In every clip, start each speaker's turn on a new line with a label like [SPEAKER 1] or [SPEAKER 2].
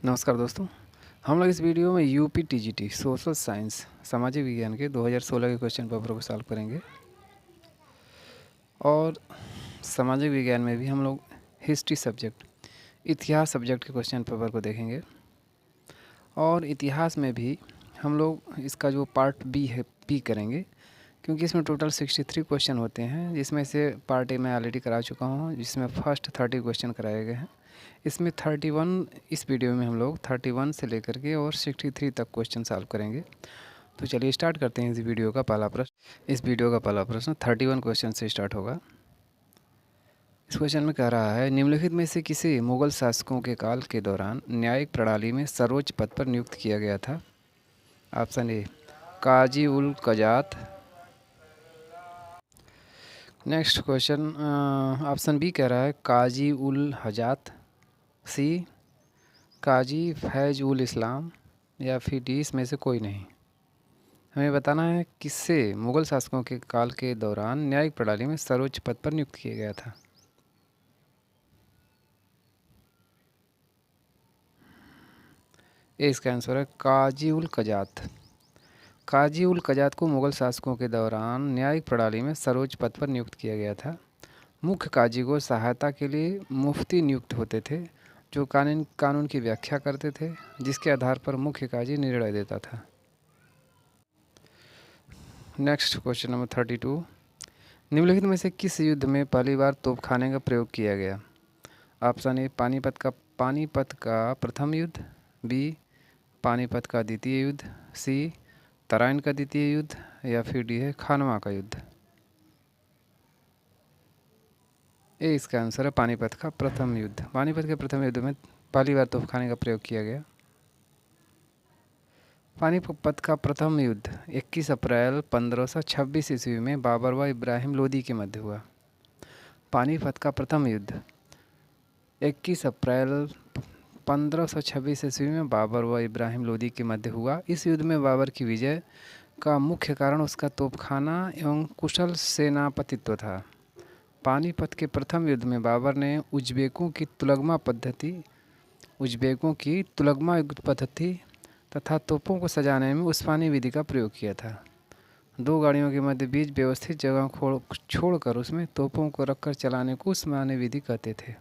[SPEAKER 1] नमस्कार दोस्तों। हम लोग इस वीडियो में यूपी टीजीटी सोशल साइंस सामाजिक विज्ञान के 2016 के क्वेश्चन पेपर को सॉल्व करेंगे और सामाजिक विज्ञान में भी हम लोग हिस्ट्री सब्जेक्ट इतिहास सब्जेक्ट के क्वेश्चन पेपर को देखेंगे और इतिहास में भी हम लोग इसका जो पार्ट बी है पी करेंगे, क्योंकि इसमें टोटल 63 क्वेश्चन होते हैं, जिसमें से पार्ट ए मैं ऑलरेडी करा चुका हूँ, जिसमें फर्स्ट 30 क्वेश्चन कराए गए हैं। इसमें 31 इस वीडियो में हम लोग 31 से लेकर के और 63 तक क्वेश्चन सॉल्व करेंगे। तो चलिए स्टार्ट करते हैं। इस वीडियो का पहला प्रश्न 31 क्वेश्चन से स्टार्ट होगा। इस क्वेश्चन में कह रहा है, निम्नलिखित में से किसे मुगल शासकों के काल के दौरान न्यायिक प्रणाली में सर्वोच्च पद पर नियुक्त किया गया था? ऑप्शन ए काजी उल कजात। नेक्स्ट क्वेश्चन ऑप्शन बी कह रहा है काजी उल हजात, सी काजी फैज उल इस्लाम, या फिर डी इसमें से कोई नहीं। हमें बताना है किससे मुगल शासकों के काल के दौरान न्यायिक प्रणाली में सर्वोच्च पद पर नियुक्त किया गया था। ए इसका आंसर है काजी उल कजात। काजी उल कजात को मुगल शासकों के दौरान न्यायिक प्रणाली में सर्वोच्च पद पर नियुक्त किया गया था। मुख्य काजी को सहायता के लिए मुफ्ती नियुक्त होते थे, जो कानून की व्याख्या करते थे, जिसके आधार पर मुख्य काजी निर्णय देता था। नेक्स्ट क्वेश्चन नंबर 32, निम्नलिखित में से किस युद्ध में पहली बार तोपखाने का प्रयोग किया गया? ऑप्शन ए पानीपत का प्रथम युद्ध, बी पानीपत का द्वितीय युद्ध, सी तराइन का द्वितीय युद्ध, या फिर डी है खानवा का युद्ध। ए इसका आंसर है पानीपत का प्रथम युद्ध। पानीपत के प्रथम युद्ध में पहली बार तोपखाने का प्रयोग किया गया। पानीपत का प्रथम युद्ध 21 अप्रैल 1526 ईस्वी में बाबर व इब्राहिम लोदी के मध्य हुआ। पानीपत का प्रथम युद्ध 21 अप्रैल 1526 ईस्वी में बाबर व इब्राहिम लोदी के मध्य हुआ। इस युद्ध में बाबर की विजय का मुख्य कारण उसका तोपखाना एवं कुशल सेनापतित्व था। पानीपत के प्रथम युद्ध में बाबर ने उज्बेकों की तुलगमा पद्धति तथा तोपों को सजाने में उस्मानी विधि का प्रयोग किया था। दो गाड़ियों के मध्य बीच व्यवस्थित जगह छोड़कर उसमें तोपों को रखकर चलाने को उस्मानी विधि कहते थे।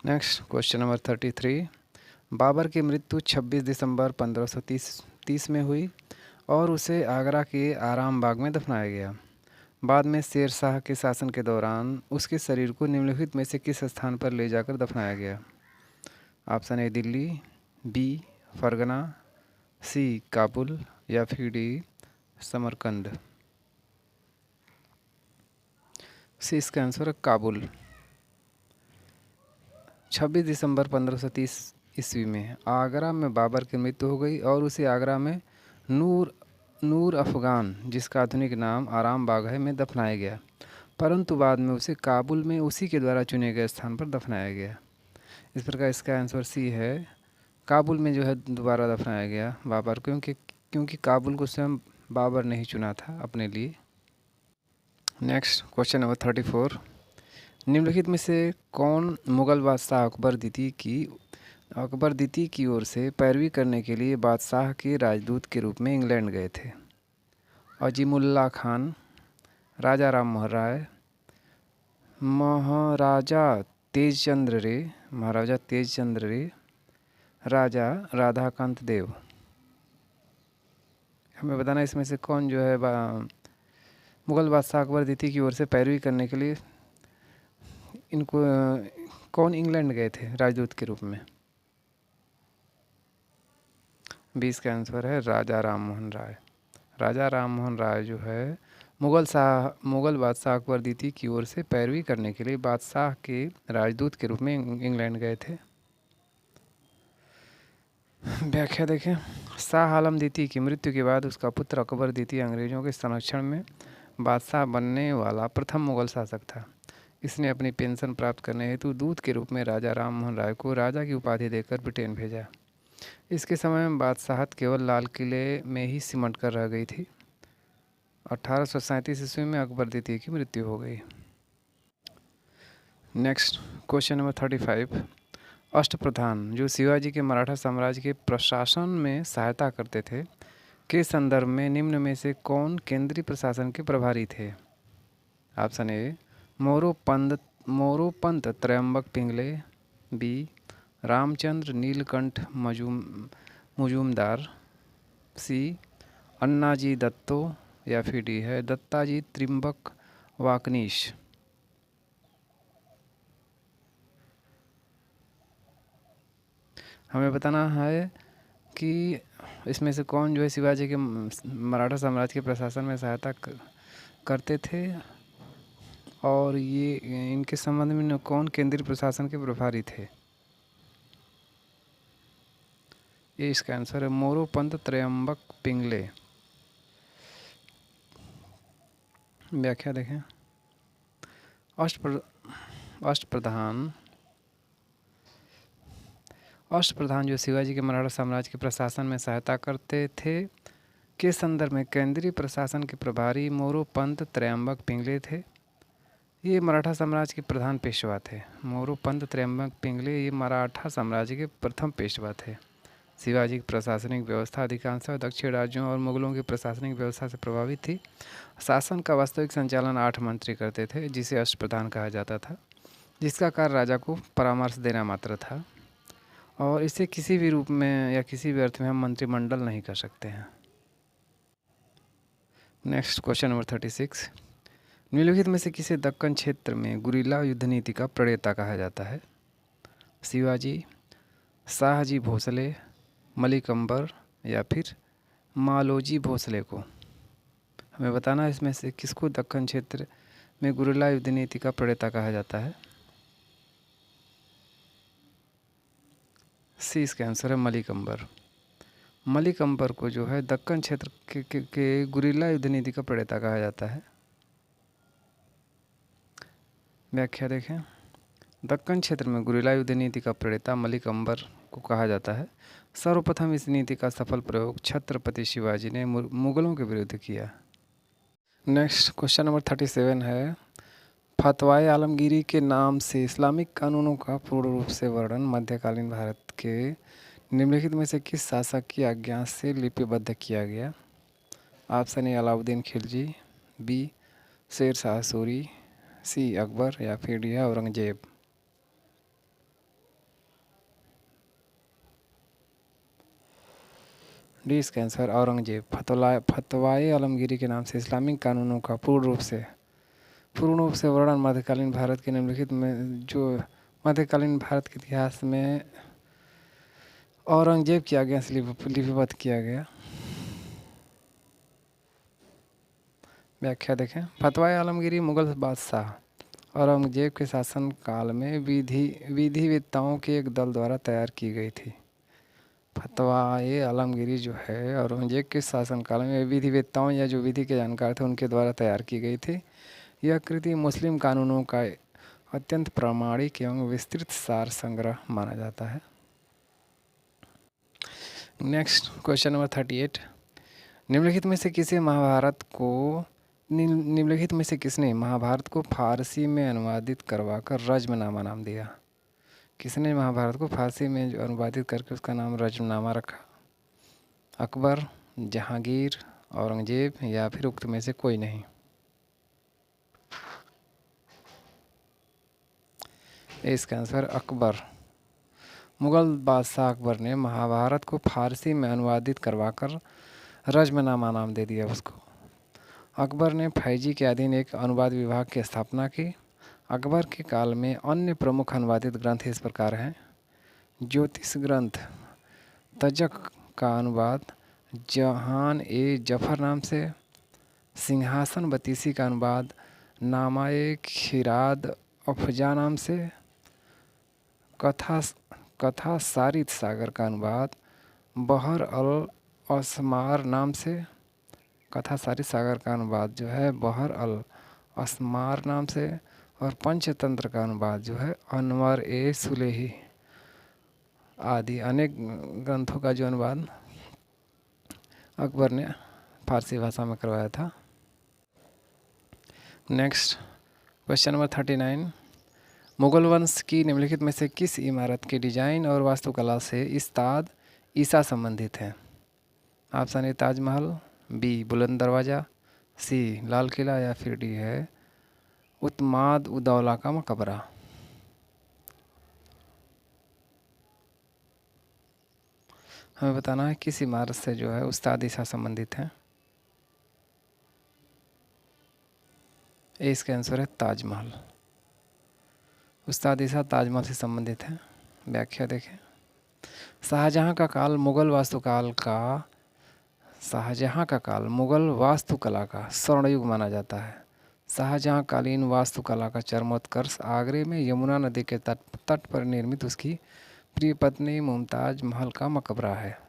[SPEAKER 1] नेक्स्ट क्वेश्चन नंबर 33, बाबर की मृत्यु 26 दिसंबर 1530 में हुई और उसे आगरा के आराम बाग में दफनाया गया। बाद में शेर शाह के शासन के दौरान उसके शरीर को निम्नलिखित में से किस स्थान पर ले जाकर दफनाया गया? Option A Delhi, B Fergana, C Kabul, या फिर डी समरकंद। सी इसका आंसर है काबुल। 26 दिसंबर 1530 ईस्वी में आगरा में बाबर की मृत्यु हो गई और उसे आगरा में नूर अफ़गान, जिसका आधुनिक नाम आराम बाग है, में दफनाया गया, परंतु बाद में उसे काबुल में उसी के द्वारा चुने गए स्थान पर दफनाया गया। इस प्रकार इसका आंसर सी है, काबुल में जो है दोबारा दफनाया गया बाबर को, क्योंकि काबुल को स्वयं बाबर ने ही चुना था अपने लिए। नेक्स्ट क्वेश्चन नंबर 34, निम्नलिखित में से कौन मुगल बादशाह अकबर द्वितीय की ओर से पैरवी करने के लिए बादशाह के राजदूत के रूप में इंग्लैंड गए थे? अजीमुल्ला खान, राजा राम मोहन राय, महाराजा तेजचंद्र रे, राजा राधाकांत देव। हमें बताना इसमें से कौन जो है मुगल बादशाह अकबर द्वितीय की ओर से पैरवी करने के लिए इनको कौन इंग्लैंड गए थे राजदूत के रूप में? 20 का आंसर है राजा राम मोहन राय। राजा राम मोहन राय जो है मुगल बादशाह अकबर द्वितीय की ओर से पैरवी करने के लिए बादशाह के राजदूत के रूप में इंग्लैंड गए थे। व्याख्या देखें, शाह आलम द्वितीय की मृत्यु के बाद उसका पुत्र अकबर द्वितीय अंग्रेजों के संरक्षण में बादशाह बनने वाला प्रथम मुगल शासक था। इसने अपनी पेंशन प्राप्त करने हेतु दूत के रूप में राजा राम मोहन राय को राजा की उपाधि देकर ब्रिटेन भेजा। इसके समय में बादशाहत केवल लाल किले में ही सिमट कर रह गई थी। 1837 ईस्वी में अकबर द्वितीय की मृत्यु हो गई। नेक्स्ट क्वेश्चन नंबर 35, अष्टप्रधान जो शिवाजी के मराठा साम्राज्य के प्रशासन में सहायता करते थे के संदर्भ में निम्न में से कौन केंद्रीय प्रशासन के प्रभारी थे? Option A Moropant Trimbak Pingle, B Ramchandra Nilkanth Mujumdar, C Annaji Datto, या फिर डी है दत्ताजी त्रिम्बक वाकनीश। हमें बताना है कि इसमें से कौन जो है शिवाजी के मराठा साम्राज्य के प्रशासन में सहायता करते थे और ये इनके संबंध में कौन केंद्रीय प्रशासन के प्रभारी थे। ये इसका आंसर है मोरोपंत त्रयंबक पिंगले। व्याख्या देखें। अष्टप्रधान जो शिवाजी के मराठा साम्राज्य के प्रशासन में सहायता करते थे के संदर्भ में केंद्रीय प्रशासन के प्रभारी मोरोपंत त्रयंबक पिंगले थे। ये मराठा साम्राज्य के प्रधान पेशवा थे। मोरोपंत त्रयंबक पिंगले ये मराठा साम्राज्य के प्रथम पेशवा थे। शिवाजी की प्रशासनिक व्यवस्था अधिकांशतः दक्षिण राज्यों और मुगलों की प्रशासनिक व्यवस्था से प्रभावित थी। शासन का वास्तविक संचालन 8 मंत्री करते थे, जिसे अष्टप्रधान कहा जाता था, जिसका कार्य राजा को परामर्श देना मात्र था और इसे किसी भी रूप में या किसी भी अर्थ में हम मंत्रिमंडल नहीं कर सकते हैं। Next question number 36। निम्नलिखित में से किसे दक्कन क्षेत्र में गुरिल्ला युद्ध नीति का प्रणेता कहा जाता है? शिवाजी, शाहजी भोसले, मलिक अंबर, या फिर मालोजी भोसले को? हमें बताना है इसमें से किसको दक्कन क्षेत्र में गुरिल्ला युद्ध नीति का प्रणेता कहा जाता है। सी इसका आंसर है मलिक अंबर। मलिक अंबर को जो है दक्कन क्षेत्र के गुरिल्ला युद्ध नीति का प्रणेता कहा जाता है। व्याख्या देखें। दक्कन क्षेत्र में गुरिल्ला युद्ध नीति का प्रणेता मलिक अंबर को कहा जाता है। सर्वप्रथम इस नीति का सफल प्रयोग छत्रपति शिवाजी ने मुगलों के विरुद्ध किया। नेक्स्ट क्वेश्चन नंबर 37 है, फतवाए आलमगीरी के नाम से इस्लामिक कानूनों का पूर्ण रूप से वर्णन मध्यकालीन भारत के निम्नलिखित में से किस शासक की आज्ञा से लिपिबद्ध किया गया? Option A Alauddin Khilji, B Sher Shah Suri, C Akbar, या फिर डी औरंगजेब। डी इसका आंसर औरंगजेब। फतवाए आलमगीरी के नाम से इस्लामिक कानूनों का पूर्ण रूप से वर्णन मध्यकालीन भारत के निम्नलिखित में जो मध्यकालीन भारत के इतिहास में औरंगजेब की आज्ञा से लिपिबद्ध किया गया। व्याख्या देखें। फतवाए आलमगीरी मुगल बादशाह औरंगजेब के शासन काल में विधिवेत्ताओं के एक दल द्वारा तैयार की गई थी। फतवाए आलमगीरी जो है औरंगजेब के शासनकाल में विधिवेत्ताओं या जो विधि के जानकार थे उनके द्वारा तैयार की गई थी। यह कृति मुस्लिम कानूनों का अत्यंत प्रामाणिक एवं विस्तृत सार संग्रह माना जाता है। Next question number 38। निम्नलिखित में से किसने महाभारत को फारसी में अनुवादित करवाकर रज्मनामा नाम दिया? किसने महाभारत को फारसी में जो अनुवादित करके उसका नाम रज्मनामा रखा? अकबर, जहांगीर, औरंगजेब, या फिर उक्त में से कोई नहीं? इसका आंसर अकबर। मुगल बादशाह अकबर ने महाभारत को फारसी में अनुवादित करवाकर रज्मनामा नाम दे दिया उसको। अकबर ने फैजी के अधीन एक अनुवाद विभाग की स्थापना की। अकबर के काल में अन्य प्रमुख अनुवादित ग्रंथ इस प्रकार हैं: ज्योतिष ग्रंथ तजक का अनुवाद जहान ए जफर नाम से, सिंहासन बतीसी का अनुवाद नामाए खिराद अफजा नाम से, कथा सारित सागर का अनुवाद बहर अल असमार नाम से, कथा सारित सागर का अनुवाद जो है बहर अल असमार नाम से, और पंचतंत्र का अनुवाद जो है अनवर ए सुलेही आदि अनेक ग्रंथों का जो अनुवाद अकबर ने फारसी भाषा में करवाया था। Next question number 39। मुगल वंश की निम्नलिखित में से किस इमारत के डिजाइन और वास्तुकला से उस्ताद ईसा संबंधित है? ऑप्शन ए ताजमहल, बी बुलंद दरवाज़ा, सी लाल किला या फिर डी है उत्माद उदौला का मकबरा। हमें बताना है किस इमारत से जो है उस्ताद ईसा संबंधित है। ए इसका आंसर है ताजमहल। उस्ताद ईसा ताजमहल से संबंधित है। व्याख्या देखें। शाहजहाँ का काल मुगल वास्तुकला का स्वर्णयुग माना जाता है। शाहजहाँ कालीन वास्तुकला का चरमोत्कर्ष आगरे में यमुना नदी के तट पर निर्मित उसकी प्रिय पत्नी मुमताज महल का मकबरा है।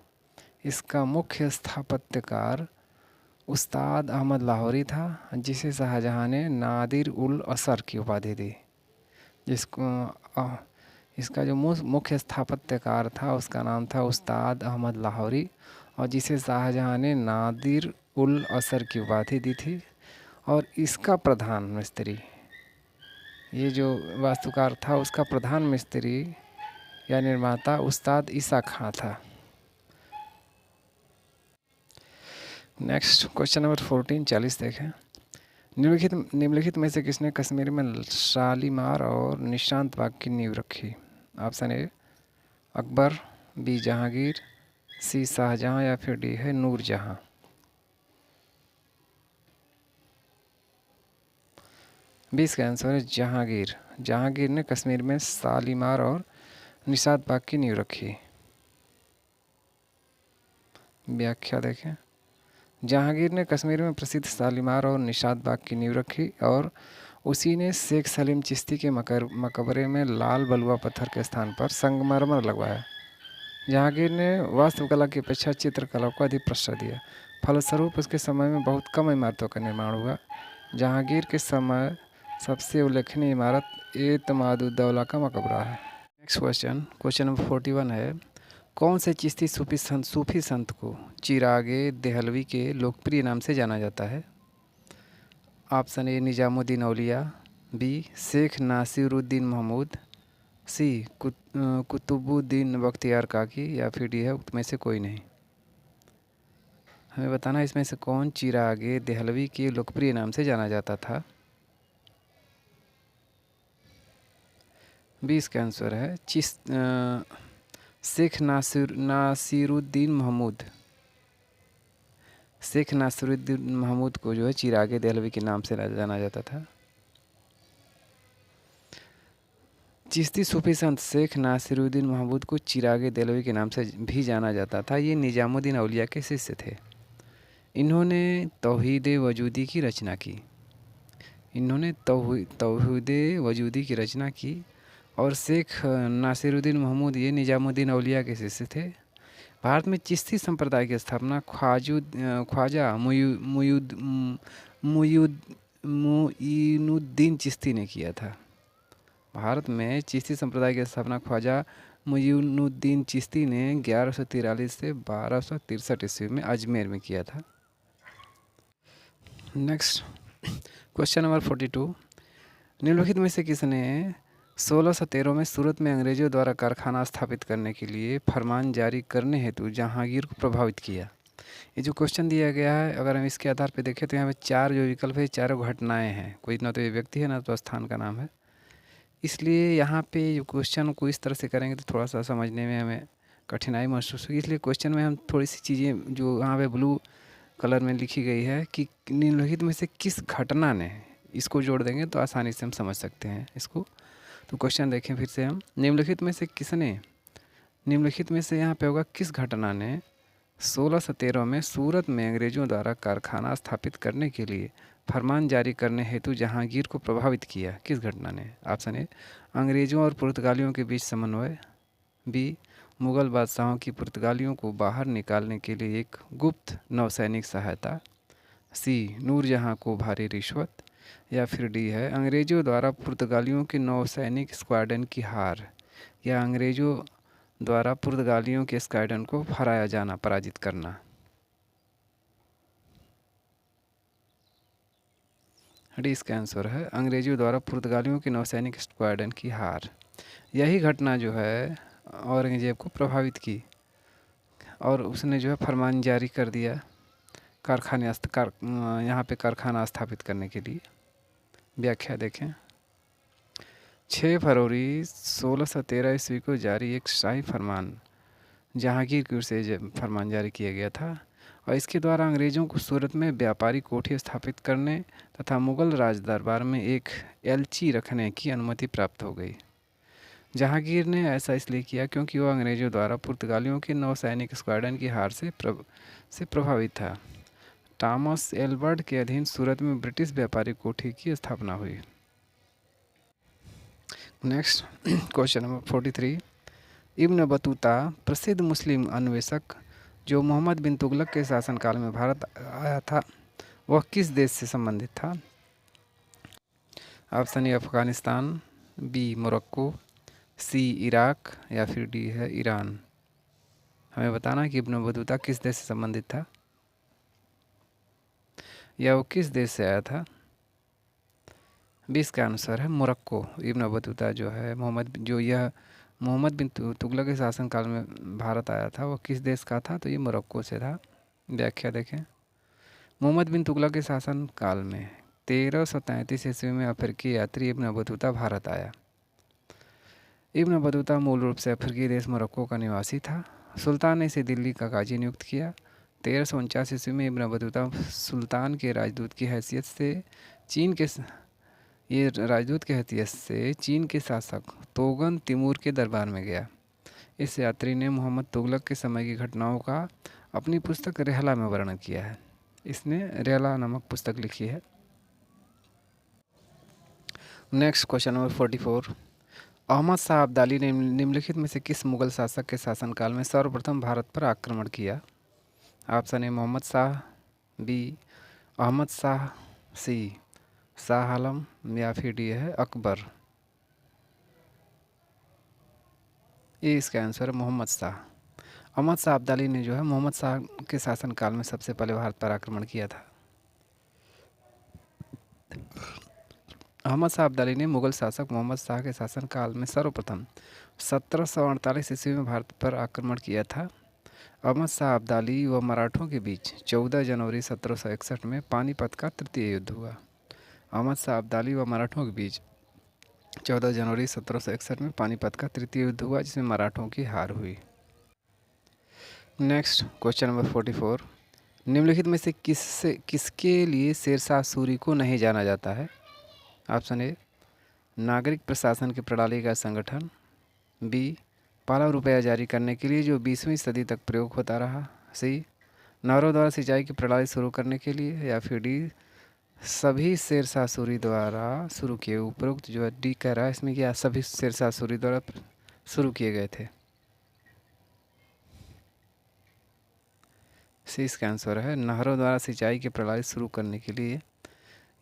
[SPEAKER 1] इसका मुख्य स्थापत्यकार उस्ताद अहमद लाहौरी था, जिसे शाहजहाँ ने नादिर उल असर की उपाधि दी। इसका जो मुख्य स्थापत्यकार था उसका नाम था उस्ताद अहमद लाहौरी, और जिसे शाहजहाँ ने नादिर उल असर की उपाधि दी थी। और इसका प्रधान मिस्त्री, ये जो वास्तुकार था उसका प्रधान मिस्त्री या निर्माता उस्ताद ईसा खां था। नेक्स्ट क्वेश्चन नंबर 14 40 देखें। निम्नलिखित में से किसने कश्मीर में शालीमार और निशांत बाग की नींव रखी? Option A Akbar, B Jahangir, C Shahjahan या फिर डी है नूरजहाँ। बी इसका आंसर है जहांगीर। जहांगीर ने कश्मीर में शालीमार और निशांत बाग की नींव रखी। व्याख्या देखें। जहांगीर ने कश्मीर में प्रसिद्ध शालीमार और निशात बाग की नींव रखी, और उसी ने शेख सलीम चिश्ती के मकबरे में लाल बलुआ पत्थर के स्थान पर संगमरमर लगवाया। जहांगीर ने वास्तुकला की अपेक्षा चित्रकला को अधिक प्रश्रय दिया। फलस्वरूप उसके समय में बहुत कम इमारतों का निर्माण हुआ। जहांगीर के समय सबसे उल्लेखनीय इमारत एतमादुद्दौला का मकबरा है। नेक्स्ट क्वेश्चन नंबर 41 है। कौन से चिश्ती सूफी संत को चिरागे देहलवी के लोकप्रिय नाम से जाना जाता है? Option A Nizamuddin Auliya, B Sheikh Nasiruddin Mahmud, C Qutbuddin Bakhtiyar Kaki या फिर डी है उक्त में से कोई नहीं। हमें बताना इसमें से कौन चिरागे देहलवी के लोकप्रिय नाम से जाना जाता था। बी इसका आंसर है शेख नासिरुद्दीन महमूद। शेख नासिरुद्दीन महमूद को जो है चिरागे देहलवी के नाम से जाना जाता था। चिश्ती सूफी संत शेख नासिरुद्दीन महमूद को चिरागे देहलवी के नाम से भी जाना जाता था। ये निजामुद्दीन औलिया के शिष्य थे। इन्होंने तौहीद वजूदी की रचना की और शेख नासिरुद्दीन महमूद ये निजामुद्दीन औलिया के शिष्य थे। भारत में चिश्ती संप्रदाय की स्थापना ख्वाजा मुइनुद्दीन चिश्ती ने किया था। भारत में चिश्ती संप्रदाय की स्थापना ख्वाजा मुइनुद्दीन चिश्ती ने 1143 से 1263 ईस्वी में अजमेर में किया था। Next question number 42। निम्नलिखित में से किसने 1613 में सूरत में अंग्रेजों द्वारा कारखाना स्थापित करने के लिए फरमान जारी करने हेतु जहांगीर को प्रभावित किया? ये जो क्वेश्चन दिया गया है, अगर हम इसके आधार पर देखें तो यहाँ पे 4 जो विकल्प है, चारों घटनाएं हैं। कोई ना तो ये व्यक्ति है ना तो स्थान का नाम है। इसलिए यहाँ पे जो क्वेश्चन को इस तरह से करेंगे तो थोड़ा सा समझने में हमें कठिनाई महसूस होगी। इसलिए क्वेश्चन में हम थोड़ी सी चीज़ें जो यहाँ पे ब्लू कलर में लिखी गई है कि निम्नलिखित में से किस घटना ने, इसको जोड़ देंगे तो आसानी से हम समझ सकते हैं इसको। तो क्वेश्चन देखें फिर से हम। निम्नलिखित में से यहाँ पे होगा किस घटना ने 1613 में सूरत में अंग्रेजों द्वारा कारखाना स्थापित करने के लिए फरमान जारी करने हेतु जहांगीर को प्रभावित किया? किस घटना ने? ऑप्शन ए अंग्रेजों और पुर्तगालियों के बीच समन्वय, बी मुग़ल बादशाहों की पुर्तगालियों को बाहर निकालने के लिए एक गुप्त नौसैनिक सहायता, सी नूरजहाँ को भारी रिश्वत, या फिर डी है अंग्रेज़ों द्वारा पुर्तगालियों के नौसैनिक स्क्वाड्रन की हार, या अंग्रेज़ों द्वारा पुर्तगालियों के स्क्वाड्रन को हराया जाना, पराजित करना। डी इसका आंसर है। अंग्रेजों द्वारा पुर्तगालियों की नौसैनिक स्क्वाड्रन की हार। यही घटना जो है औरंगजेब को प्रभावित की और उसने जो है फरमान जारी कर दिया यहाँ पे कारखाना स्थापित करने के लिए। व्याख्या देखें। 6 फरवरी 1613 ईस्वी को जारी एक शाही फरमान जहांगीर की ओर से फरमान जारी किया गया था और इसके द्वारा अंग्रेज़ों को सूरत में व्यापारी कोठी स्थापित करने तथा मुग़ल राज दरबार में एक एलची रखने की अनुमति प्राप्त हो गई। जहांगीर ने ऐसा इसलिए किया क्योंकि वह अंग्रेज़ों द्वारा पुर्तगालियों के नौसैनिक स्क्वाड्रन की हार से प्रभावित था। थॉमस एल्बर्ट के अधीन सूरत में ब्रिटिश व्यापारी कोठी की स्थापना हुई। Next question number 43। Ibn Battuta प्रसिद्ध मुस्लिम अन्वेषक जो मोहम्मद बिन तुगलक के शासनकाल में भारत आया था, वह किस देश से संबंधित था? Option A Afghanistan, B Morocco, C Iraq या फिर डी है ईरान। हमें बताना है कि इब्न बतूता किस देश से संबंधित था या वो किस देश से आया था। 20 का आंसर है मोरक्को। इब्न बतूता जो है मोहम्मद बिन तुगलक के शासनकाल में भारत आया था, वो किस देश का था? तो ये मोरक्को से था। व्याख्या देखें। मोहम्मद बिन तुगलक के शासनकाल में 1333 ईस्वी में अफ्रीकी यात्री इब्न बतूता भारत आया। इब्न बतूता मूल रूप से अफ्रीकी देश मोरक्को का निवासी था। सुल्तान ने इसे दिल्ली का काजी नियुक्त किया। 1349 ईस्वी में इब्न बतूता सुल्तान के राजदूत की हैसियत से चीन के शासक तोगन तिमूर के दरबार में गया। इस यात्री ने मोहम्मद तुगलक के समय की घटनाओं का अपनी पुस्तक रेहला में वर्णन किया है। इसने रेहला नामक पुस्तक लिखी है। Next question number 44। Ahmad Shah Abdali ने निम्नलिखित में से किस मुग़ल शासक के शासनकाल में सर्वप्रथम भारत पर आक्रमण किया? Option A Mohammad Shah, B Ahmad Shah, C Shah Alam या फिर डी है अकबर। ये इसका आंसर है मोहम्मद शाह। अहमद शाह अब्दाली ने जो है मोहम्मद शाह के शासनकाल में सबसे पहले भारत पर आक्रमण किया था। अहमद शाह अब्दाली ने मुग़ल शासक मोहम्मद शाह के शासनकाल में सर्वप्रथम 1748 ईस्वी में भारत पर आक्रमण किया था। अहमद शाह अब्दाली व मराठों के बीच 14 जनवरी 1761 में पानीपत का तृतीय युद्ध हुआ। अहमद शाह अब्दाली व मराठों के बीच 14 जनवरी 1761 में पानीपत का तृतीय युद्ध हुआ, जिसमें मराठों की हार हुई। Next question number 44। निम्नलिखित में से किसके लिए शेरशाह सूरी को नहीं जाना जाता है? ऑप्शन ए नागरिक प्रशासन की प्रणाली का संगठन, बी पाला रुपया जारी करने के लिए जो 20वीं सदी तक प्रयोग होता रहा, सी नहरों द्वारा सिंचाई की प्रणाली शुरू करने के लिए, या फिर डी सभी शेरशाह सूरी द्वारा शुरू किए। उपरोक्त जो है डी कह रहा है, इसमें क्या सभी शेरशाह सूरी द्वारा शुरू किए गए थे। सी इसका आंसर है नहरों द्वारा सिंचाई की प्रणाली शुरू करने के लिए।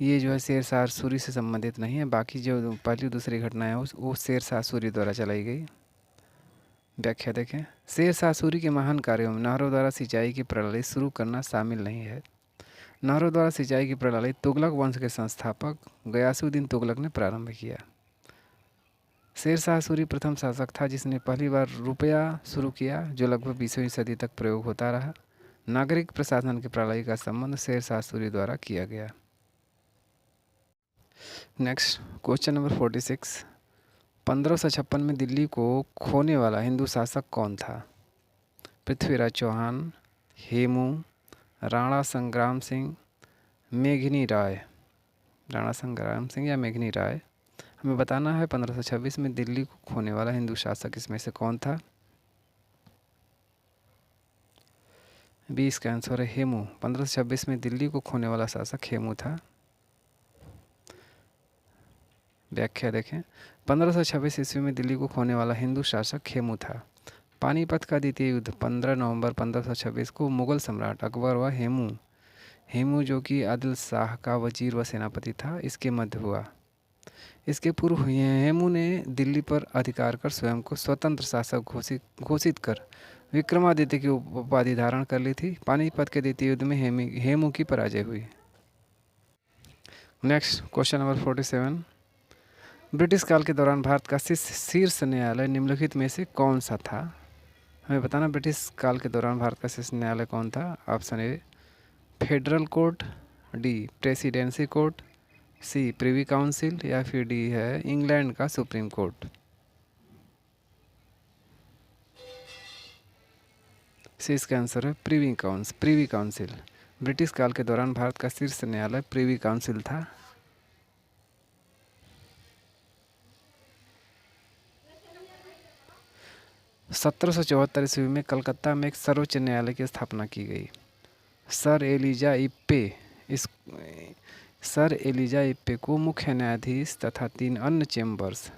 [SPEAKER 1] ये जो है शेरशाह सूरी से संबंधित नहीं है। बाकी जो पहली दूसरी घटनाएं हैं वो शेरशाह सूरी द्वारा चलाई गई। व्याख्या देखें। शेरशाह सूरी के महान कार्यों में नहरों द्वारा सिंचाई की प्रणाली शुरू करना शामिल नहीं है। नहरों द्वारा सिंचाई की प्रणाली तुगलक वंश के संस्थापक गयासुद्दीन तुगलक ने प्रारंभ किया। शेरशाह सूरी प्रथम शासक था जिसने पहली बार रुपया शुरू किया, जो लगभग 20वीं सदी तक प्रयोग होता रहा। नागरिक प्रशासन की प्रणाली का संबंध शेरशाह सूरी द्वारा किया गया। Next question number 46। 1556 में दिल्ली को खोने वाला हिंदू शासक कौन था? पृथ्वीराज चौहान, हेमू, राणा संग्राम सिंह, मेघनी राय। राणा संग्राम सिंह या मेघनी राय। हमें बताना है 1526 में दिल्ली को खोने वाला हिंदू शासक इसमें से कौन था? 20 का आंसर है हेमू। 1526 में दिल्ली को खोने वाला शासक हेमू था। व्याख्या देखें। 1526 ईस्वी में दिल्ली को खोने वाला हिंदू शासक हेमू था। पानीपत का द्वितीय युद्ध 15 नवंबर 1526 को मुग़ल सम्राट अकबर व हेमू जो कि आदिल शाह का वजीर व सेनापति था, इसके मध्य हुआ। इसके पूर्व हेमू ने दिल्ली पर अधिकार कर स्वयं को स्वतंत्र शासक घोषित कर विक्रमादित्य की उपाधि धारण कर ली थी। पानीपत के द्वितीय युद्ध में हेमू की पराजय हुई। नेक्स्ट क्वेश्चन नंबर 47, ब्रिटिश काल के दौरान भारत का शीर्ष न्यायालय निम्नलिखित में से कौन सा था? हमें बताना ब्रिटिश काल के दौरान भारत का शीर्ष न्यायालय कौन था? Option A federal court, D presidency court, C privy council या फिर डी है इंग्लैंड का सुप्रीम कोर्ट। सी इसका आंसर है प्रिवी काउंसिल। ब्रिटिश काल के दौरान भारत का शीर्ष न्यायालय प्रिवी काउंसिल था। सत्रह सौ चौहत्तर ईस्वी में कलकत्ता में एक सर्वोच्च न्यायालय की स्थापना की गई। सर एलिजा इप्पे को मुख्य न्यायाधीश तथा 3 अन्य चेम्बर्स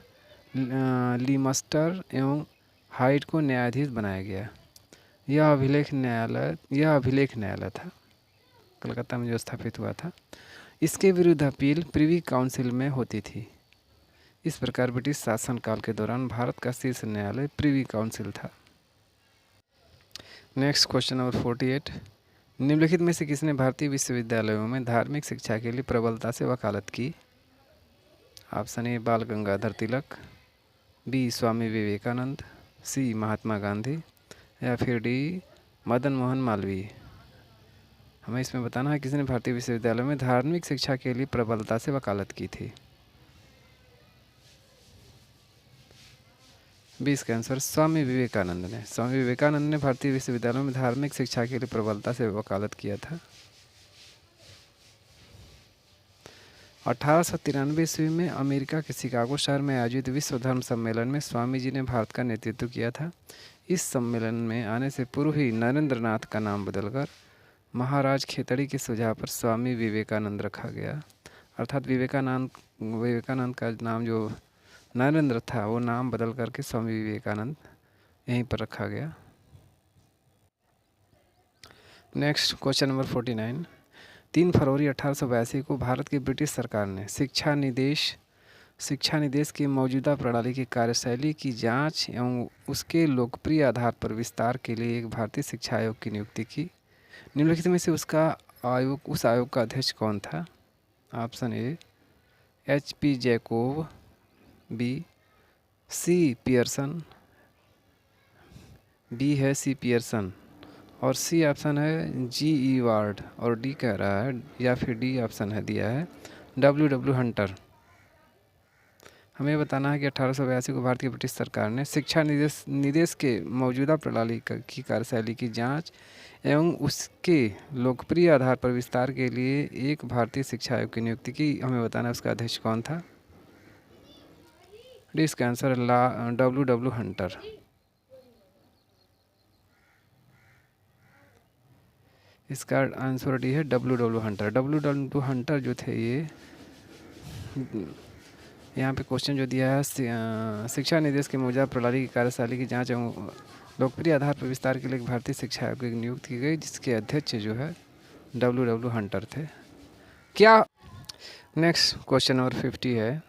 [SPEAKER 1] लीमस्टर एवं हाइड को न्यायाधीश बनाया गया। यह अभिलेख न्यायालय था कलकत्ता में जो स्थापित हुआ था। इसके विरुद्ध अपील प्रिवी काउंसिल में होती थी। इस प्रकार ब्रिटिश शासनकाल के दौरान भारत का शीर्ष न्यायालय प्रिवी काउंसिल था। नेक्स्ट क्वेश्चन नंबर 48, निम्नलिखित में से किसने भारतीय विश्वविद्यालयों में धार्मिक शिक्षा के लिए प्रबलता से वकालत की? ऑप्शन ए बाल गंगाधर तिलक, बी स्वामी विवेकानंद, सी महात्मा गांधी या फिर डी मदन मोहन मालवीय। हमें इसमें बताना है किसने भारतीय विश्वविद्यालयों में धार्मिक शिक्षा के लिए प्रबलता से वकालत की थी। 20 का आंसर स्वामी विवेकानंद ने। स्वामी विवेकानंद ने भारतीय विश्वविद्यालयों में धार्मिक शिक्षा के लिए प्रबलता से वकालत किया था। 1893 ईस्वी में अमेरिका के शिकागो शहर में आयोजित विश्व धर्म सम्मेलन में स्वामी जी ने भारत का नेतृत्व किया था। इस सम्मेलन में आने से पूर्व ही नरेंद्र नाथ का नाम बदलकर महाराज खेतड़ी के सुझाव पर स्वामी विवेकानंद रखा गया। अर्थात विवेकानंद का नाम जो नरेंद्र था वो नाम बदल करके स्वामी विवेकानंद यहीं पर रखा गया। नेक्स्ट क्वेश्चन नंबर 49, 3 फरवरी 1882 को भारत की ब्रिटिश सरकार ने शिक्षा निदेश की मौजूदा प्रणाली की कार्यशैली की जांच एवं उसके लोकप्रिय आधार पर विस्तार के लिए एक भारतीय शिक्षा आयोग की नियुक्ति की। निम्नलिखित में से उस आयोग का अध्यक्ष कौन था? Option A HP Jacob, B C Pearson, B है सी पियर्सन और सी ऑप्शन है GE वार्ड और डी कह रहा है या फिर डी ऑप्शन है दिया है W हंटर। हमें बताना है कि 1882 को भारतीय ब्रिटिश सरकार ने शिक्षा निदेश के मौजूदा प्रणाली की कार्यशैली की जांच एवं उसके लोकप्रिय आधार पर विस्तार के लिए एक भारतीय शिक्षा आयोग की नियुक्ति की। हमें बताना है उसका अध्यक्ष कौन था? डी इसका आंसर W हंटर। इसका आंसर डी है W हंटर। W हंटर जो थे ये यहाँ पे क्वेश्चन जो दिया है शिक्षा निदेश के मौजूदा प्रणाली की कार्यशैली की जांच एवं लोकप्रिय आधार पर विस्तार के लिए एक भारतीय शिक्षा आयोग की नियुक्ति की गई जिसके अध्यक्ष जो है W हंटर थे। क्या नेक्स्ट क्वेश्चन नंबर 50 है,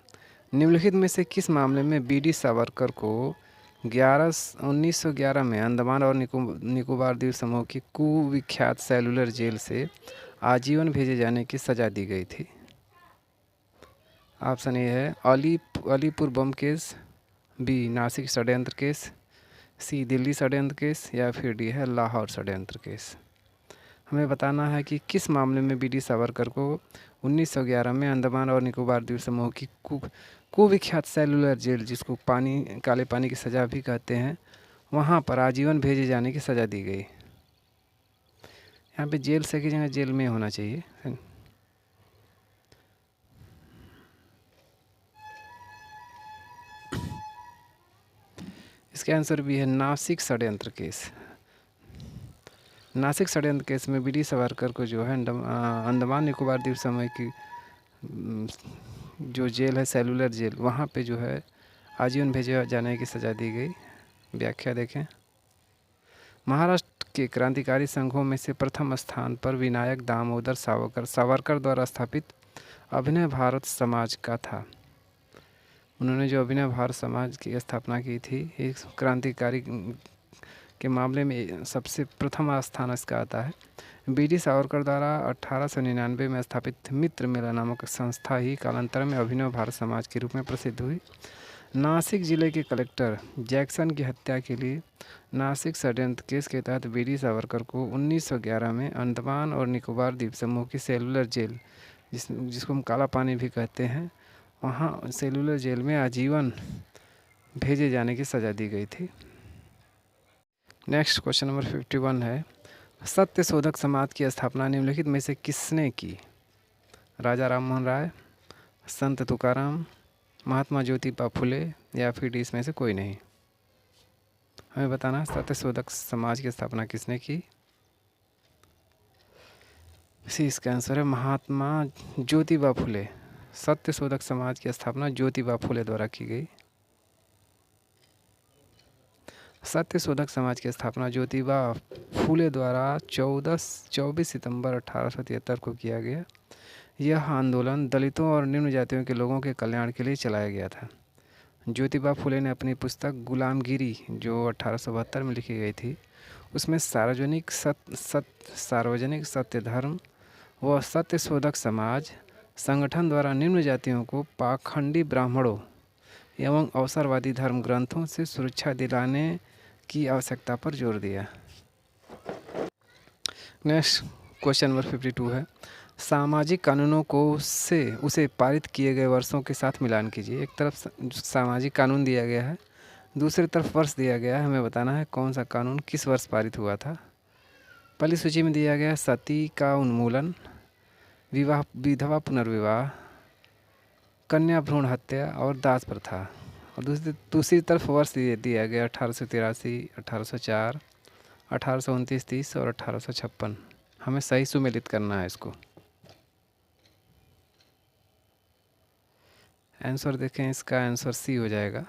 [SPEAKER 1] निम्नलिखित में से किस मामले में BD सावरकर को 1911 में अंडमान और निकोबार द्वीप समूह की कुविख्यात सेलुलर जेल से आजीवन भेजे जाने की सज़ा दी गई थी? ऑप्शन ए है अलीपुर बम केस, बी नासिक षड्यंत्र केस, सी दिल्ली षड्यंत्र केस या फिर डी है लाहौर षड्यंत्र केस। हमें बताना है कि किस मामले में BD सावरकर को 1911 में अंडमान और निकोबार द्वीप समूह की कुविख्यात सेलुलर जेल जिसको काले पानी की सज़ा भी कहते हैं वहाँ पर आजीवन भेजे जाने की सज़ा दी गई। यहाँ पे जेल से की जगह जेल में होना चाहिए। इसका आंसर भी है नासिक षड्यंत्र केस। नासिक षड्यंत्र केस में BD सावरकर को जो है अंडमान निकोबार द्वीप समूह की जो जेल है सेलुलर जेल वहाँ पे जो है आजीवन भेजे जाने की सज़ा दी गई। व्याख्या देखें, महाराष्ट्र के क्रांतिकारी संघों में से प्रथम स्थान पर विनायक दामोदर सावरकर द्वारा स्थापित अभिनव भारत समाज का था। उन्होंने जो अभिनव भारत समाज की स्थापना की थी एक क्रांतिकारी के मामले में सबसे प्रथम स्थान इसका आता है। बीडी सावरकर द्वारा 1899 में स्थापित मित्र मेला नामक संस्था ही कालांतर में अभिनव भारत समाज के रूप में प्रसिद्ध हुई। नासिक जिले के कलेक्टर जैक्सन की हत्या के लिए नासिक षड्यंत्र केस के तहत बीडी सावरकर को 1911 में अंडमान और निकोबार द्वीप समूह की सेलुलर जेल, जिसको हम काला पानी भी कहते हैं, वहाँ सेलुलर जेल में आजीवन भेजे जाने की सज़ा दी गई थी। नेक्स्ट क्वेश्चन नंबर 51 है, सत्य शोधक समाज की स्थापना निम्नलिखित में से किसने की? राजा राममोहन राय, संत तुकाराम, महात्मा ज्योतिबा फुले या फिर इसमें से कोई नहीं? हमें बताना सत्य शोधक समाज की स्थापना किसने की। इसका आंसर है महात्मा ज्योतिबा फुले। सत्य शोधक समाज की स्थापना ज्योतिबा फुले द्वारा की गई। सत्य शोधक समाज की स्थापना ज्योतिबा फुले द्वारा 24 सितंबर 1873 को किया गया। यह आंदोलन दलितों और निम्न जातियों के लोगों के कल्याण के लिए चलाया गया था। ज्योतिबा फुले ने अपनी पुस्तक गुलामगिरी, जो 1872 में लिखी गई थी, उसमें सार्वजनिक सत्य धर्म व सत्य शोधक समाज संगठन द्वारा निम्न जातियों को पाखंडी ब्राह्मणों एवं अवसरवादी धर्म ग्रंथों से सुरक्षा दिलाने की आवश्यकता पर जोर दिया। नेक्स्ट क्वेश्चन नंबर 52 है, सामाजिक कानूनों को उसे पारित किए गए वर्षों के साथ मिलान कीजिए। एक तरफ सामाजिक कानून दिया गया है, दूसरी तरफ वर्ष दिया गया है। हमें बताना है कौन सा कानून किस वर्ष पारित हुआ था। पहली सूची में दिया गया सती का उन्मूलन, विधवा पुनर्विवाह, कन्या भ्रूण हत्या और दास प्रथा। और दूसरी तरफ वर्ष दिया गया 1883, 1804, 1829, 30 और 1856। हमें सही सुमेलित करना है इसको। आंसर देखें, इसका आंसर सी हो जाएगा।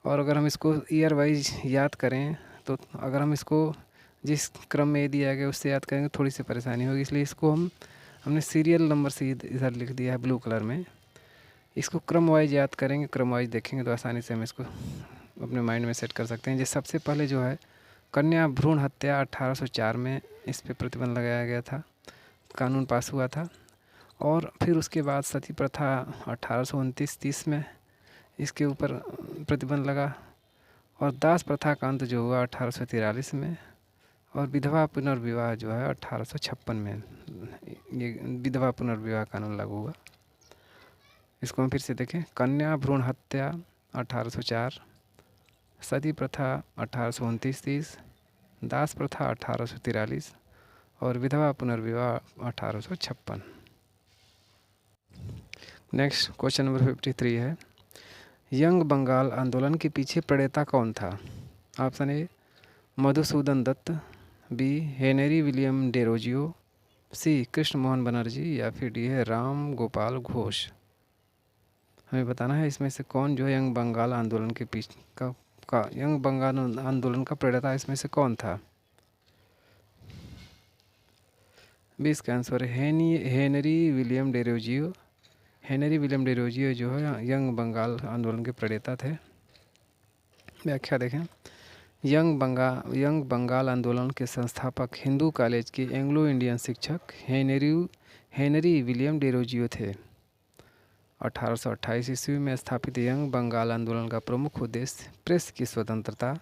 [SPEAKER 1] और अगर हम इसको ईयर वाइज याद करें तो अगर हम इसको जिस क्रम में दिया गया उससे याद करेंगे थोड़ी सी परेशानी होगी, इसलिए इसको हमने सीरियल नंबर से इधर लिख दिया है ब्लू कलर में। इसको क्रम वाइज याद करेंगे, क्रम वाइज देखेंगे तो आसानी से हम इसको अपने माइंड में सेट कर सकते हैं। जैसे सबसे पहले जो है कन्या भ्रूण हत्या 1804 में इस पर प्रतिबंध लगाया गया था, कानून पास हुआ था। और फिर उसके बाद सती प्रथा 1829-30 में इसके ऊपर प्रतिबंध लगा। और दास प्रथा का अंत जो हुआ 1843 में। और विधवा पुनर्विवाह जो है 1856 में ये विधवा पुनर्विवाह कानून लागू हुआ। इसको हम फिर से देखें, कन्या भ्रूण हत्या 1804, सती प्रथा 1829-30, दास प्रथा 1843 और विधवा पुनर्विवाह 1856। नेक्स्ट क्वेश्चन नंबर 53 है, यंग बंगाल आंदोलन के पीछे प्रणेता कौन था? Option A Madhusudan Dutt, B Henry William Derozio, C Krishna Mohan Banerjee या फिर डी है राम गोपाल घोष। हमें बताना है इसमें से कौन जो है यंग बंगाल आंदोलन के पीछे यंग बंगाल आंदोलन का प्रणेता इसमें से कौन था? बी इसका आंसर है Henry William Derozio. Henry William Derozio जो है यंग बंगाल आंदोलन के प्रणेता थे। व्याख्या देखें, यंग बंगाल आंदोलन के संस्थापक हिंदू कॉलेज के एंग्लो इंडियन शिक्षक हेनरी विलियम डेरोजियो थे। 1828 ईस्वी में स्थापित यंग बंगाल आंदोलन का प्रमुख उद्देश्य प्रेस की स्वतंत्रता,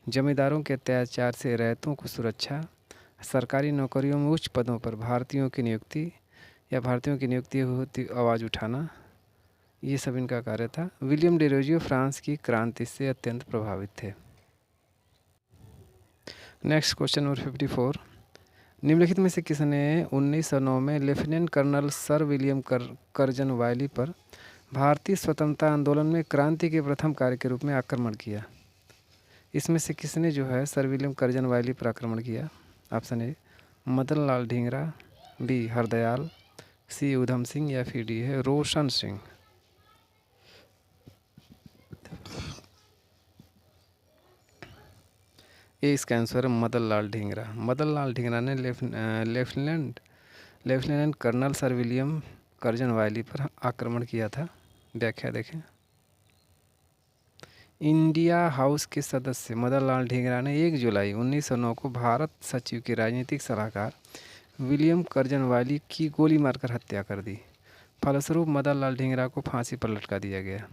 [SPEAKER 1] जमींदारों के अत्याचार से रैयतों को सुरक्षा, सरकारी नौकरियों में उच्च पदों पर भारतीयों की नियुक्ति होती आवाज़ उठाना, ये सब इनका कार्य था। विलियम डेरोजियो फ्रांस की क्रांति से अत्यंत प्रभावित थे। नेक्स्ट क्वेश्चन नंबर 54, निम्नलिखित में से किसने 1909 में lieutenant colonel sir William Curzon Wyllie पर भारतीय स्वतंत्रता आंदोलन में क्रांति के प्रथम कार्य के रूप में आक्रमण किया? इसमें से किसने जो है सर विलियम कर्जन वायली पर आक्रमण किया? Option A Madan Lal Dhingra, B Hardayal, C Udham Singh या फिर डी है रोशन सिंह। ये इसका आंसर है मदन लाल ढींगरा। मदन लाल ढींगरा ने lieutenant colonel sir William Curzon Wyllie पर आक्रमण किया था। व्याख्या देखें, इंडिया हाउस के सदस्य मदन लाल ढींगरा ने 1 जुलाई 1909 को भारत सचिव के राजनीतिक सलाहकार विलियम कर्जनवाली की गोली मारकर हत्या कर दी। फलस्वरूप मदन लाल ढींगरा को फांसी पर लटका दिया गया।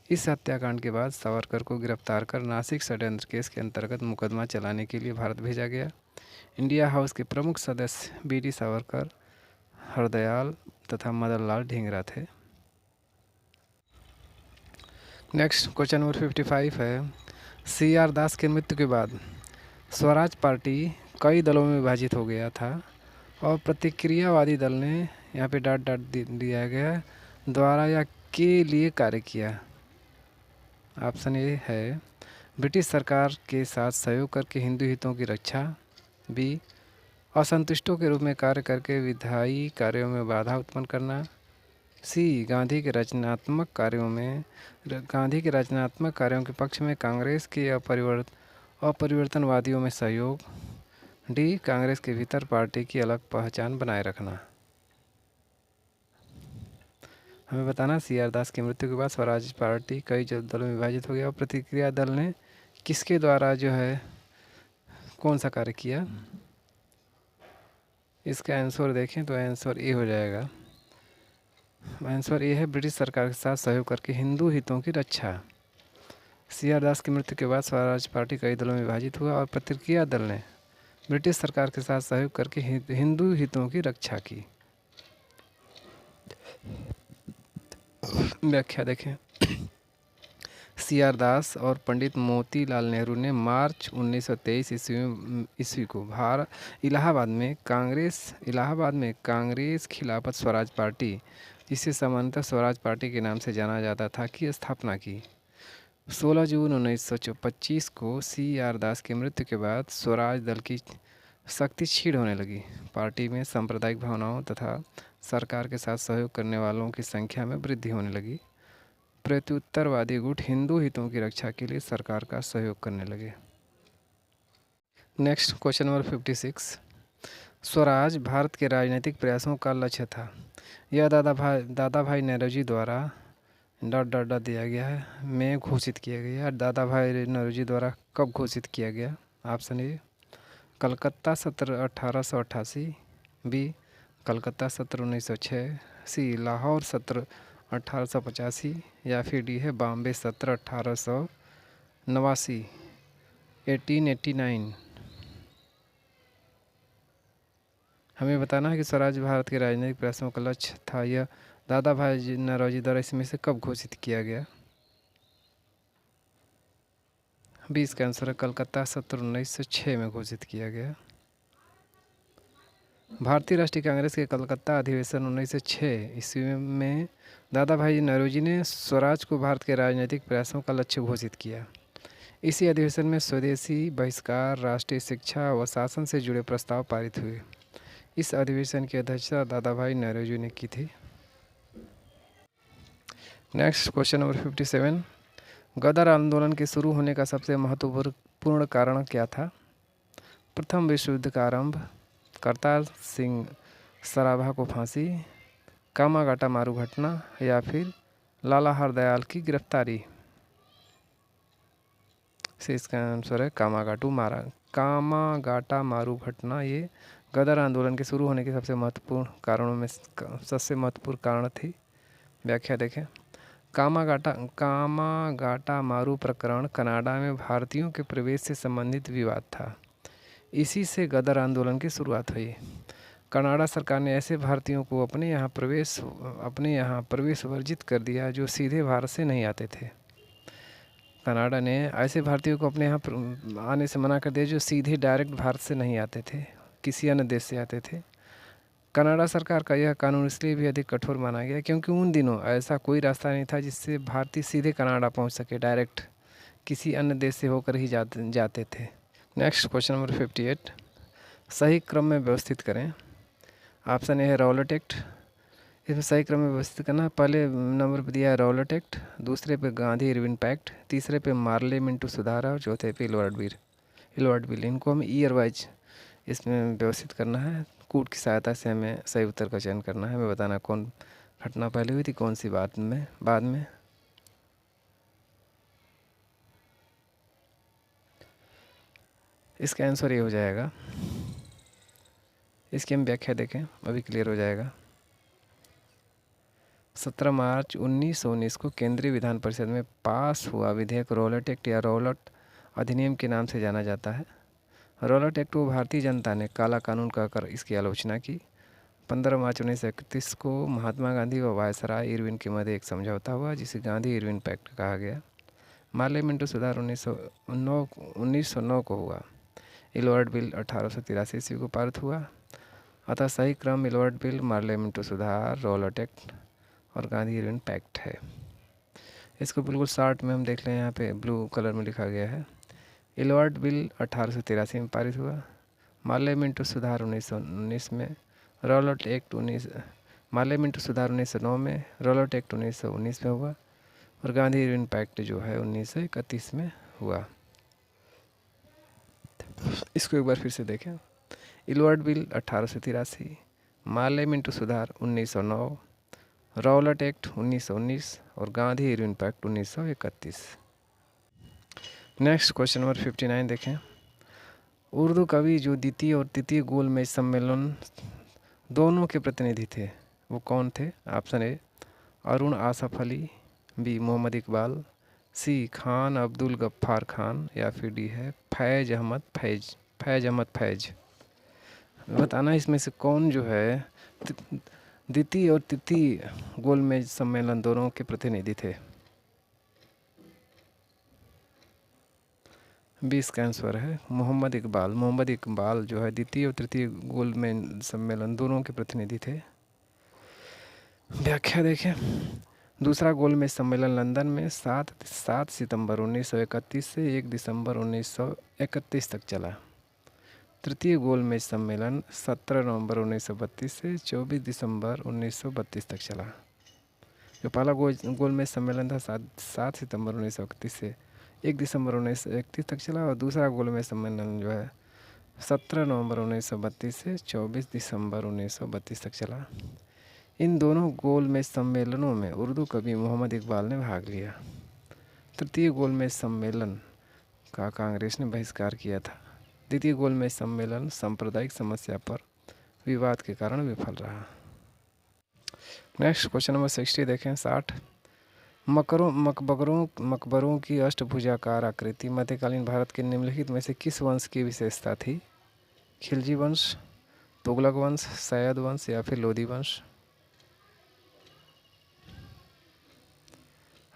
[SPEAKER 1] इस हत्याकांड के बाद सावरकर को गिरफ्तार कर नासिक षड्यंत्र केस के अंतर्गत मुकदमा चलाने के लिए भारत भेजा गया। इंडिया हाउस के प्रमुख सदस्य वीडी सावरकर, हरदयाल तथा मदन लाल ढींगरा थे। नेक्स्ट क्वेश्चन नंबर 55 है, CR दास की मृत्यु के बाद स्वराज पार्टी कई दलों में विभाजित हो गया था और प्रतिक्रियावादी दल ने यहाँ पे डाट दिया गया द्वारा या के लिए कार्य किया। ऑप्शन ए है ब्रिटिश सरकार के साथ सहयोग करके हिंदू हितों की रक्षा, बी असंतुष्टों के रूप में कार्य करके विधायी कार्यों में बाधा उत्पन्न करना, सी गांधी के रचनात्मक कार्यों के पक्ष में कांग्रेस के अपरिवर्तनवादियों में सहयोग, डी कांग्रेस के भीतर पार्टी की अलग पहचान बनाए रखना। हमें बताना CR दास की मृत्यु के बाद स्वराज पार्टी कई दलों में विभाजित हो गया और प्रतिक्रिया दल ने किसके द्वारा जो है कौन सा कार्य किया। इसका आंसर देखें तो आंसर ए हो जाएगा। आंसर ए है ब्रिटिश सरकार के साथ सहयोग करके हिंदू हितों की रक्षा। CR दास की मृत्यु के बाद स्वराज पार्टी कई दलों में विभाजित हुआ और प्रतिक्रिया दल ने ब्रिटिश सरकार के साथ सहयोग करके हिंदू हितों की रक्षा की। व्याख्या देखें। CR दास और पंडित मोतीलाल नेहरू ने मार्च 1923 ईस्वी को इलाहाबाद में कांग्रेस खिलाफत स्वराज पार्टी, जिसे सामान्यतः स्वराज पार्टी के नाम से जाना जाता था, की स्थापना की। 16 जून 1925 को CR दास की मृत्यु के बाद स्वराज दल की शक्ति क्षीण होने लगी। पार्टी में सांप्रदायिक भावनाओं तथा सरकार के साथ सहयोग करने वालों की संख्या में वृद्धि होने लगी। प्रत्युत्तरवादी गुट हिंदू हितों की रक्षा के लिए सरकार का सहयोग करने लगे। Next question number 56, Swaraj Bharat के राजनीतिक प्रयासों का लक्ष्य था। यह दादा भाई नौरोजी द्वारा दिया गया है में घोषित किया गया। दादा भाई नौरोजी द्वारा कब घोषित किया गया। ऑप्शन ए कलकत्ता सत्र 1888, बी कलकत्ता सत्र 1906, सी लाहौर सत्र 1885 या फिर डी है बॉम्बे सत्र 1889 1889। हमें बताना है कि स्वराज भारत के राजनीतिक प्रयासों का लक्ष्य था। यह दादा भाई नौरोजी द्वारा इसमें से कब घोषित किया गया। बी इसका आंसर है कलकत्ता सत्र 1906 में घोषित किया गया। भारतीय राष्ट्रीय कांग्रेस के कलकत्ता अधिवेशन 1906 ईस्वी में दादा भाई नौरोजी ने स्वराज को भारत के राजनीतिक प्रयासों का लक्ष्य घोषित किया। इसी अधिवेशन में स्वदेशी बहिष्कार, राष्ट्रीय शिक्षा व शासन से जुड़े प्रस्ताव पारित हुए। इस अधिवेशन की अध्यक्षता दादा भाई नौरोजी ने की थी। नेक्स्ट क्वेश्चन नंबर 57, गदर आंदोलन के शुरू होने का सबसे महत्वपूर्ण कारण क्या था। प्रथम विश्व युद्ध का आरंभ, करतार सिंह सराभा को फांसी, कामागाटा मारू घटना या फिर लाला हरदयाल की गिरफ्तारी। से इसका आंसर है कामागाटा मारू घटना। ये गदर आंदोलन के शुरू होने के सबसे महत्वपूर्ण कारण थी। व्याख्या देखें। कामागाटा मारू प्रकरण कनाडा में भारतीयों के प्रवेश से संबंधित विवाद था। इसी से गदर आंदोलन की शुरुआत हुई। कनाडा सरकार ने ऐसे भारतीयों को अपने यहाँ प्रवेश वर्जित कर दिया जो सीधे भारत से नहीं आते थे। कनाडा ने ऐसे भारतीयों को अपने यहाँ आने से मना कर दिया जो सीधे डायरेक्ट भारत से नहीं आते थे, किसी अन्य देश से आते थे। कनाडा सरकार का यह कानून इसलिए भी अधिक कठोर माना गया क्योंकि उन दिनों ऐसा कोई रास्ता नहीं था जिससे भारतीय सीधे कनाडा पहुँच सके, डायरेक्ट किसी अन्य देश से होकर ही जाते थे। नेक्स्ट क्वेश्चन नंबर 58, सही क्रम में व्यवस्थित करें। ऑप्शन ए है रॉलेट एक्ट। इसमें सही क्रम में व्यवस्थित करना। पहले नंबर पर दिया है रॉलेट एक्ट, दूसरे पे गांधी इरविन पैक्ट, तीसरे पे मार्ले मिंटू सुधार और चौथे पे इलवर्ड बिल। इनको हमें ईयर वाइज इसमें व्यवस्थित करना है। कूट की सहायता से हमें सही उत्तर का चयन करना है। हमें बताना कौन घटना पहले हुई थी, कौन सी बाद में। इसका आंसर ये हो जाएगा। इसकी हम व्याख्या देखें, अभी क्लियर हो जाएगा। 17 मार्च 1919 को केंद्रीय विधान परिषद में पास हुआ विधेयक रॉलेट एक्ट या रॉलेट अधिनियम के नाम से जाना जाता है। रॉलेट एक्ट को भारतीय जनता ने काला कानून कहकर इसकी आलोचना की। 15 मार्च 1931 को महात्मा गांधी व वायसराय इरविन के मध्य एक समझौता हुआ जिसे गांधी इरविन पैक्ट कहा गया। मार्ले मिंटो सुधार 1909 को हुआ। इलवर्ड बिल 1883 ईस्वी को पारित हुआ। अतः सही क्रम इलवर्ड बिल, मार्ले मिंटो सुधार, रॉलेट एक्ट और गांधी इरविन पैक्ट है। इसको बिल्कुल शॉर्ट में हम देख लें, यहाँ पे ब्लू कलर में लिखा गया है। इलवर्ड बिल 1883 में पारित हुआ, मार्ले मिंटो सुधार 1919 में, रॉलेट एक्ट मार्ले मिंटो सुधार 1909 में, रॉलेट एक्ट 1919 में हुआ और गांधी इरविन पैक्ट जो है 1931 में हुआ। इसको एक बार फिर से देखें। इलवर्ड बिल 1883, मार्ले मिंटो सुधार 1909, रॉलेट एक्ट 1919 और Gandhi Irwin pact 1931। Next question number 59 देखें। उर्दू कवि जो द्वितीय और तृतीय गोलमेज सम्मेलन दोनों के प्रतिनिधि थे वो कौन थे? Option A Arun Asaf Ali, B Mohammad Iqbal, C Khan Abdul Ghaffar Khan या फिर डी है फैज अहमद फैज। बताना इसमें से कौन जो है द्वितीय और तृतीय गोलमेज सम्मेलन दोनों के प्रतिनिधि थे। 20 का आंसर है मोहम्मद इकबाल। मोहम्मद इकबाल जो है द्वितीय और तृतीय गोलमेज सम्मेलन दोनों के प्रतिनिधि थे। व्याख्या देखें। दूसरा गोलमेज सम्मेलन लंदन में 7 सितंबर 1931 से 1 दिसंबर 1931 तक चला। तृतीय गोलमेज सम्मेलन 17 नवंबर 1932 से 24 दिसंबर 1932 तक चला। जो पहला गोलमेज सम्मेलन था 7 सितंबर 1931 से 1 दिसंबर 1931 तक चला और दूसरा गोलमेज सम्मेलन जो है 17 नवंबर 1932 से 24 दिसंबर 1932 तक चला। इन दोनों गोलमेज सम्मेलनों में उर्दू कवि मोहम्मद इकबाल ने भाग लिया। तृतीय गोलमेज सम्मेलन का कांग्रेस ने बहिष्कार किया था। द्वितीय गोलमेज सम्मेलन सांप्रदायिक समस्या पर विवाद के कारण विफल रहा। नेक्स्ट क्वेश्चन नंबर 60 देखें। 60 मकबरों की अष्टभुजाकार आकृति मध्यकालीन भारत के निम्नलिखित में से किस वंश की विशेषता थी? खिलजी वंश, तुगलक वंश, सैयद वंश या फिर लोधी वंश?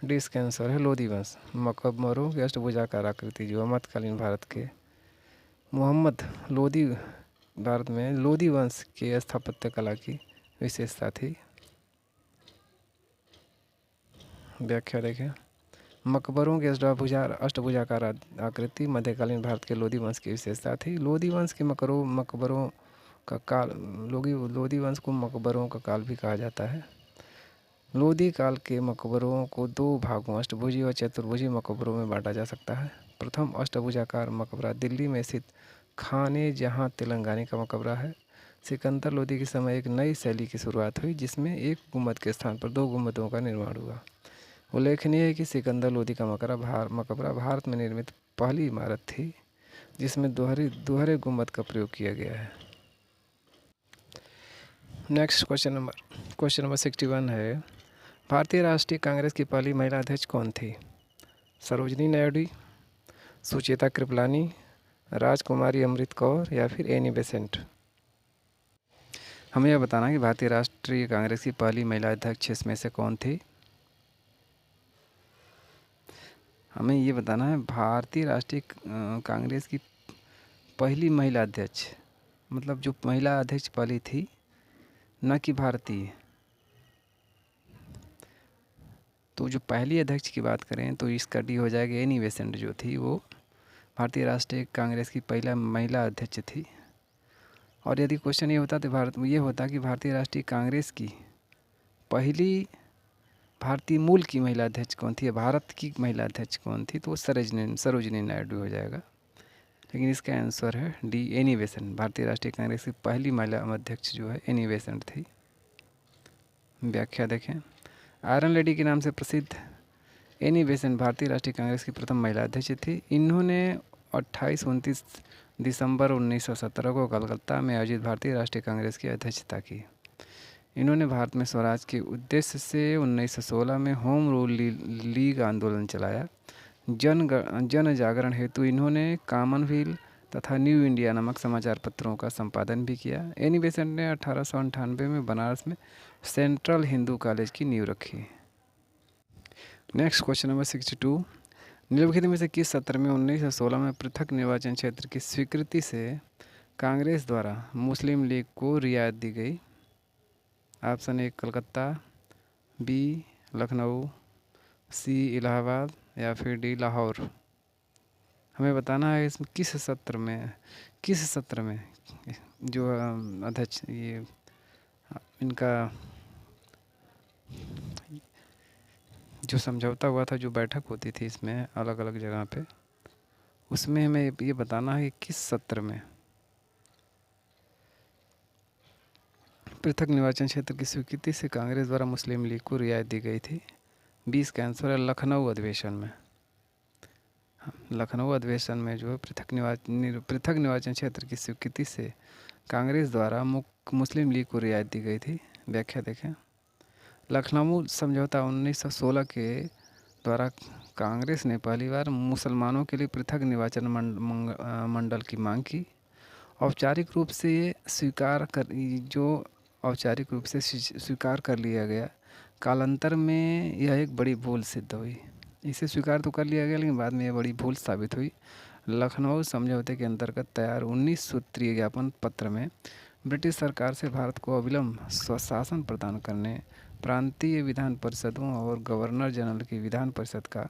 [SPEAKER 1] डी इसका आंसर है लोधी वंश। मकबरों की अष्टभुजाकार आकृति जो मध्यकालीन भारत के मोहम्मद लोधी, भारत में लोधी वंश के स्थापत्य कला की विशेषता थी। व्याख्या देखें। मकबरों की अष्टभुजाकार आकृति मध्यकालीन भारत के लोधी वंश की विशेषता थी। लोधी वंश के मकबरों का काल लोधी वंश को मकबरों का काल भी कहा जाता है। लोधी काल के मकबरों को दो भागों अष्टभुजी व चतुर्भुजी मकबरों में बांटा जा सकता है। प्रथम अष्टभुजाकार मकबरा दिल्ली में स्थित खाने जहां तेलंगाना का मकबरा है। सिकंदर लोधी के समय एक नई शैली की शुरुआत हुई जिसमें एक गुम्बद के स्थान पर 2 गुम्बदों का निर्माण हुआ। उल्लेखनीय है कि सिकंदर लोधी का मकबरा भारत में निर्मित पहली इमारत थी जिसमें दोहरे गुम्बद का प्रयोग किया गया है। नेक्स्ट क्वेश्चन नंबर 61 है। भारतीय राष्ट्रीय कांग्रेस की पहली महिला अध्यक्ष कौन थी? सरोजनी नायडू, सुचेता कृपलानी, राजकुमारी अमृत कौर या फिर एनी बेसेंट? हमें यह बताना कि भारतीय राष्ट्रीय कांग्रेस की पहली महिला अध्यक्ष इसमें से कौन थी? हमें ये बताना है भारतीय राष्ट्रीय कांग्रेस की पहली महिला अध्यक्ष, मतलब जो महिला अध्यक्ष पहली थी, न कि भारतीय। तो जो पहली अध्यक्ष की बात करें तो इसका डी हो जाएगा। एनी बेसेंट जो थी वो भारतीय राष्ट्रीय कांग्रेस की पहला महिला अध्यक्ष थी। और यदि क्वेश्चन ये होता तो ये होता कि भारतीय राष्ट्रीय कांग्रेस की पहली भारतीय मूल की महिला अध्यक्ष कौन थी या भारत की महिला अध्यक्ष कौन थी, तो वो सरोजनी नायडू हो जाएगा। लेकिन इसका आंसर है डी एनी बेसेंट। भारतीय राष्ट्रीय कांग्रेस की पहली महिला अध्यक्ष जो है एनी बेसेंट थी। व्याख्या देखें। आयरन लेडी के नाम से प्रसिद्ध एनी बेसेंट भारतीय राष्ट्रीय कांग्रेस की प्रथम महिला अध्यक्ष थी। इन्होंने 28-29 दिसंबर 1917 को कलकत्ता में आयोजित भारतीय राष्ट्रीय कांग्रेस की अध्यक्षता की। इन्होंने भारत में स्वराज के उद्देश्य से 1916 में होम रूल लीग आंदोलन चलाया। जन जागरण हेतु इन्होंने कॉमनवेल्थ तथा न्यू इंडिया नामक समाचार पत्रों का संपादन भी किया। एनी बेसेंट ने 1898 में बनारस में सेंट्रल हिंदू कॉलेज की नींव रखी। नेक्स्ट क्वेश्चन नंबर 62, निम्नलिखित में से किस सत्र में 1916 में पृथक निर्वाचन क्षेत्र की स्वीकृति से कांग्रेस द्वारा मुस्लिम लीग को रियायत दी गई? Option A Calcutta, B Lucknow, C Allahabad या फिर डी लाहौर। हमें बताना है इसमें किस सत्र में जो अध्यक्ष ये इनका जो समझौता हुआ था, जो बैठक होती थी इसमें अलग अलग जगह पे, उसमें हमें ये बताना है कि किस सत्र में पृथक निर्वाचन क्षेत्र की स्वीकृति से कांग्रेस द्वारा मुस्लिम लीग को रियायत दी गई थी। 20 का आंसर है लखनऊ अधिवेशन में। लखनऊ अधिवेशन में जो है पृथक निर्वाचन क्षेत्र की स्वीकृति से कांग्रेस द्वारा मुस्लिम लीग को रियायत दी गई थी। व्याख्या देखें। लखनऊ समझौता 1916 के द्वारा कांग्रेस ने पहली बार मुसलमानों के लिए पृथक निर्वाचन मंडल की मांग की। औपचारिक रूप से औपचारिक रूप से स्वीकार कर लिया गया। कालांतर में यह एक बड़ी भूल सिद्ध हुई। इसे स्वीकार तो कर लिया गया, लेकिन बाद में यह बड़ी भूल साबित हुई। लखनऊ समझौते के अंतर्गत तैयार 19 सूत्रीय ज्ञापन पत्र में ब्रिटिश सरकार से भारत को अविलंब स्वशासन प्रदान करने, प्रांतीय विधान परिषदों और गवर्नर जनरल की विधान परिषद का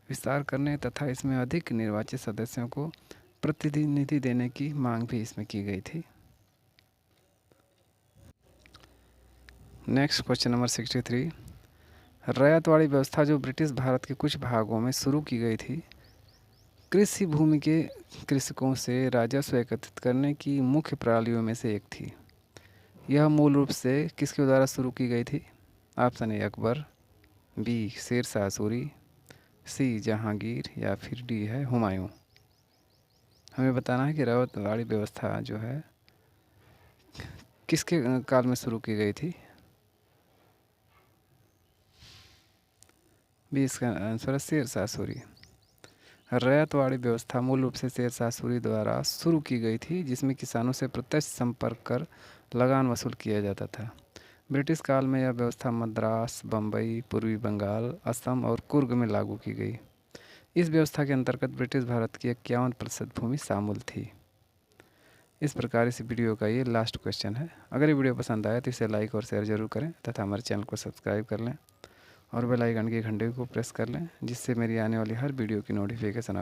[SPEAKER 1] विस्तार करने तथा इसमें अधिक निर्वाचित सदस्यों को प्रतिनिधि देने की मांग भी इसमें की गई थी। नेक्स्ट क्वेश्चन नंबर 63, रैयतवाड़ी व्यवस्था जो ब्रिटिश भारत के कुछ भागों में शुरू की गई थी, कृषि भूमि के कृषकों से राजस्व एकत्रित करने की मुख्य प्रणालियों में से एक थी। यह मूल रूप से किसके द्वारा शुरू की गई थी? Option A Akbar, B Sher Shah Suri, सी जहांगीर या फिर डी है हुमायूं। हमें बताना है कि रैयतवाड़ी व्यवस्था जो है किसके काल में शुरू की गई थी? बी इसका आंसर है शेर शाह सूरी। रैयतवाड़ी व्यवस्था मूल रूप से शेर शाह सूरी द्वारा शुरू की गई थी, जिसमें किसानों से प्रत्यक्ष संपर्क कर लगान वसूल किया जाता था। ब्रिटिश काल में यह व्यवस्था मद्रास, बम्बई, पूर्वी बंगाल, असम और कुर्ग में लागू की गई। इस व्यवस्था के अंतर्गत ब्रिटिश भारत की 51% भूमि शामिल थी। इस प्रकार इस वीडियो का ये लास्ट क्वेश्चन है। अगर ये वीडियो पसंद आया तो इसे लाइक और शेयर ज़रूर करें तथा हमारे चैनल को सब्सक्राइब कर लें और बेल आइकन के घंटे को प्रेस कर लें, जिससे मेरी आने वाली हर वीडियो की नोटिफिकेशन आपको